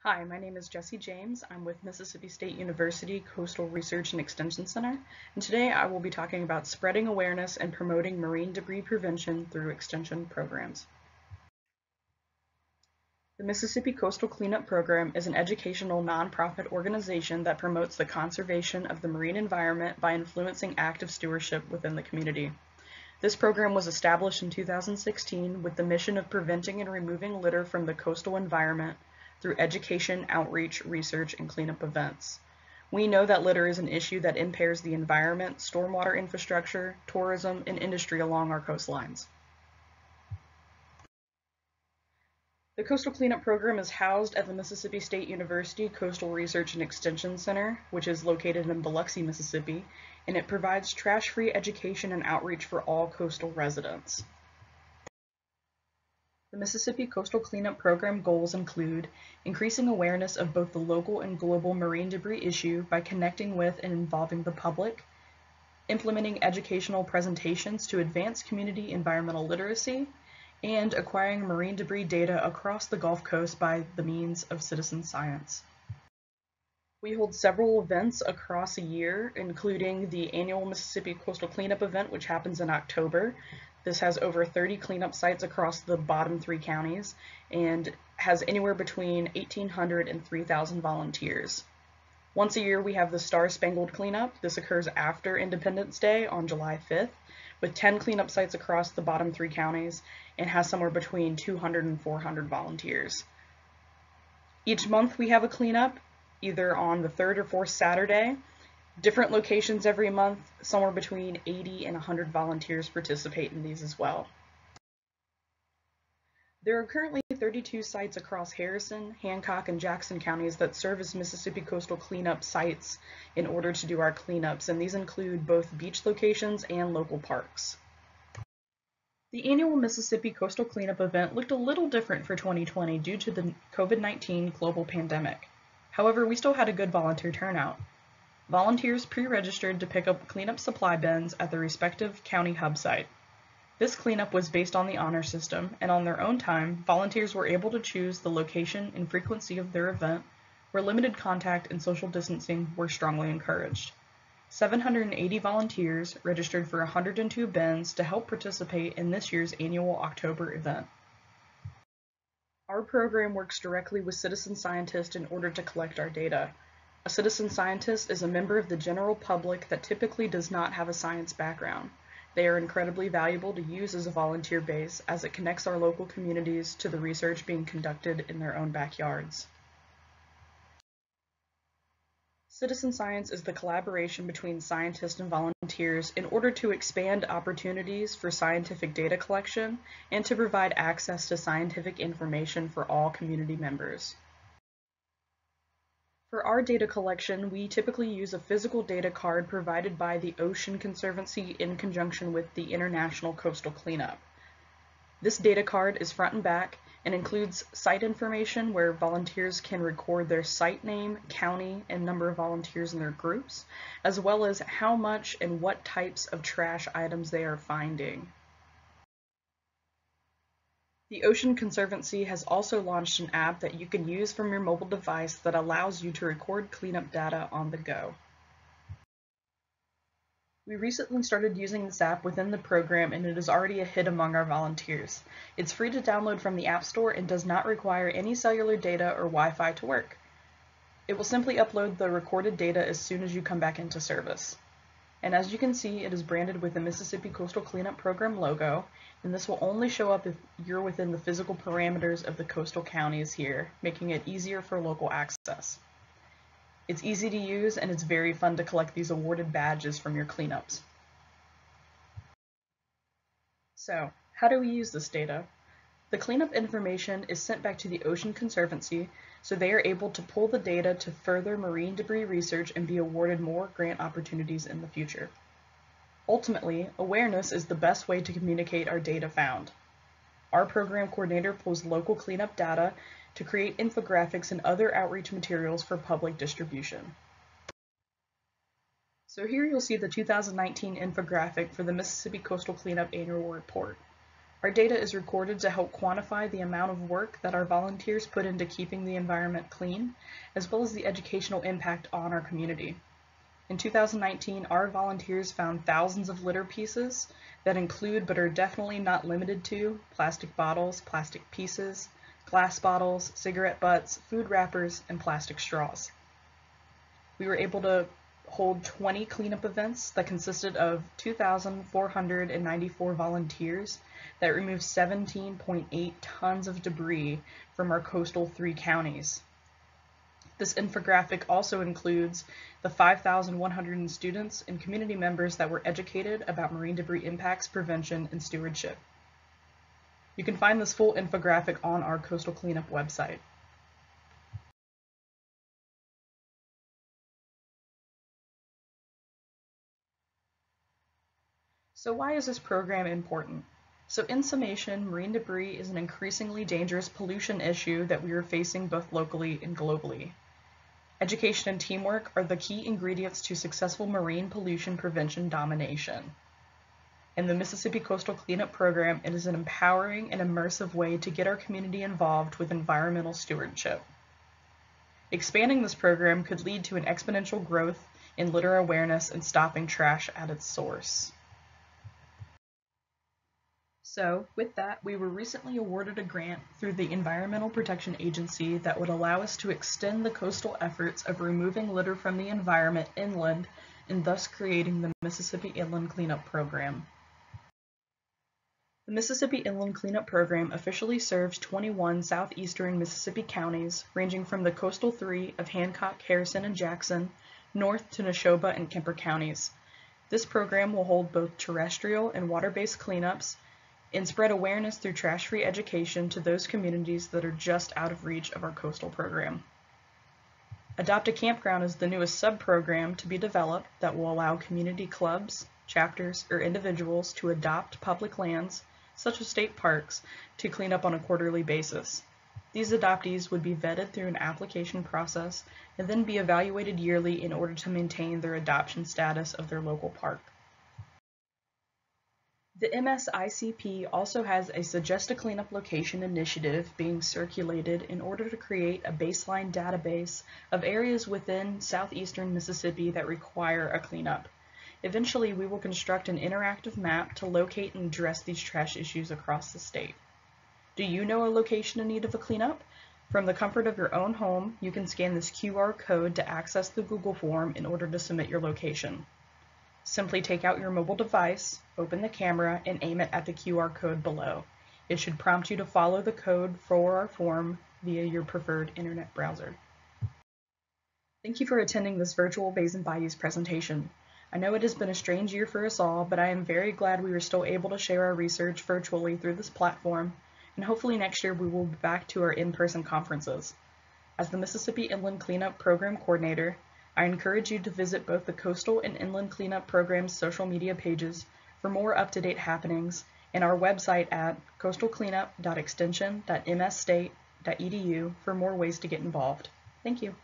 Hi, my name is Jessi James. I'm with Mississippi State University Coastal Research and Extension Center, and today I will be talking about spreading awareness and promoting marine debris prevention through extension programs. The Mississippi Coastal Cleanup Program is an educational nonprofit organization that promotes the conservation of the marine environment by influencing active stewardship within the community. This program was established in 2016 with the mission of preventing and removing litter from the coastal environment through education, outreach, research, and cleanup events. We know that litter is an issue that impairs the environment, stormwater infrastructure, tourism, and industry along our coastlines. The Coastal Cleanup Program is housed at the Mississippi State University Coastal Research and Extension Center, which is located in Biloxi, Mississippi, and it provides trash-free education and outreach for all coastal residents. The Mississippi Coastal Cleanup Program goals include increasing awareness of both the local and global marine debris issue by connecting with and involving the public, implementing educational presentations to advance community environmental literacy, and acquiring marine debris data across the Gulf Coast by the means of citizen science. We hold several events across a year, including the annual Mississippi Coastal Cleanup event, which happens in October. This has over 30 cleanup sites across the bottom 3 counties and has anywhere between 1,800 and 3,000 volunteers. Once a year, we have the Star Spangled Cleanup. This occurs after Independence Day on July 5th, with 10 cleanup sites across the bottom 3 counties and has somewhere between 200 and 400 volunteers. Each month we have a cleanup, either on the 3rd or 4th Saturday. Different locations every month, somewhere between 80 and 100 volunteers participate in these as well. There are currently 32 sites across Harrison, Hancock, and Jackson counties that serve as Mississippi Coastal Cleanup sites in order to do our cleanups, and these include both beach locations and local parks. The annual Mississippi Coastal Cleanup event looked a little different for 2020 due to the COVID-19 global pandemic. However, we still had a good volunteer turnout. Volunteers pre-registered to pick up cleanup supply bins at the respective county hub site. This cleanup was based on the honor system, and on their own time, volunteers were able to choose the location and frequency of their event, where limited contact and social distancing were strongly encouraged. 780 volunteers registered for 102 bins to help participate in this year's annual October event. Our program works directly with citizen scientists in order to collect our data. A citizen scientist is a member of the general public that typically does not have a science background. They are incredibly valuable to use as a volunteer base as it connects our local communities to the research being conducted in their own backyards. Citizen science is the collaboration between scientists and volunteers in order to expand opportunities for scientific data collection and to provide access to scientific information for all community members. For our data collection, we typically use a physical data card provided by the Ocean Conservancy in conjunction with the International Coastal Cleanup. This data card is front and back and includes site information where volunteers can record their site name, county, and number of volunteers in their groups, as well as how much and what types of trash items they are finding. The Ocean Conservancy has also launched an app that you can use from your mobile device that allows you to record cleanup data on the go. We recently started using this app within the program, and it is already a hit among our volunteers. It's free to download from the App Store and does not require any cellular data or Wi-Fi to work. It will simply upload the recorded data as soon as you come back into service. And as you can see, it is branded with the Mississippi Coastal Cleanup Program logo, and this will only show up if you're within the physical parameters of the coastal counties here, making it easier for local access. It's easy to use, and it's very fun to collect these awarded badges from your cleanups. So, how do we use this data? The cleanup information is sent back to the Ocean Conservancy, so they are able to pull the data to further marine debris research and be awarded more grant opportunities in the future. Ultimately, awareness is the best way to communicate our data found. Our program coordinator pulls local cleanup data to create infographics and other outreach materials for public distribution. So here you'll see the 2019 infographic for the Mississippi Coastal Cleanup Annual Report. Our data is recorded to help quantify the amount of work that our volunteers put into keeping the environment clean, as well as the educational impact on our community. In 2019, our volunteers found thousands of litter pieces that include but are definitely not limited to plastic bottles, plastic pieces, glass bottles, cigarette butts, food wrappers, and plastic straws. We were able to hold 20 cleanup events that consisted of 2,494 volunteers that removed 17.8 tons of debris from our coastal 3 counties. This infographic also includes the 5,100 students and community members that were educated about marine debris impacts, prevention, and stewardship. You can find this full infographic on our Coastal Cleanup website. So why is this program important? So in summation, marine debris is an increasingly dangerous pollution issue that we are facing both locally and globally. Education and teamwork are the key ingredients to successful marine pollution prevention domination. In the Mississippi Coastal Cleanup Program, it is an empowering and immersive way to get our community involved with environmental stewardship. Expanding this program could lead to an exponential growth in litter awareness and stopping trash at its source. So, with that, we were recently awarded a grant through the Environmental Protection Agency that would allow us to extend the coastal efforts of removing litter from the environment inland and thus creating the Mississippi Inland Cleanup Program. The Mississippi Inland Cleanup Program officially serves 21 southeastern Mississippi counties, ranging from the coastal 3 of Hancock, Harrison, and Jackson, north to Neshoba and Kemper counties. This program will hold both terrestrial and water-based cleanups and spread awareness through trash-free education to those communities that are just out of reach of our coastal program. Adopt a Campground is the newest sub-program to be developed that will allow community clubs, chapters, or individuals to adopt public lands, such as state parks, to clean up on a quarterly basis. These adoptees would be vetted through an application process and then be evaluated yearly in order to maintain their adoption status of their local park. The MSICP also has a Suggest a Cleanup Location initiative being circulated in order to create a baseline database of areas within southeastern Mississippi that require a cleanup. Eventually, we will construct an interactive map to locate and address these trash issues across the state. Do you know a location in need of a cleanup? From the comfort of your own home, you can scan this QR code to access the Google form in order to submit your location. Simply take out your mobile device, open the camera, and aim it at the QR code below. It should prompt you to follow the code for our form via your preferred internet browser. Thank you for attending this virtual Bays and Bayous presentation. I know it has been a strange year for us all, but I am very glad we were still able to share our research virtually through this platform, and hopefully next year we will be back to our in-person conferences. As the Mississippi Inland Cleanup Program Coordinator, I encourage you to visit both the Coastal and Inland Cleanup Program's social media pages for more up-to-date happenings and our website at coastalcleanup.extension.msstate.edu for more ways to get involved. Thank you.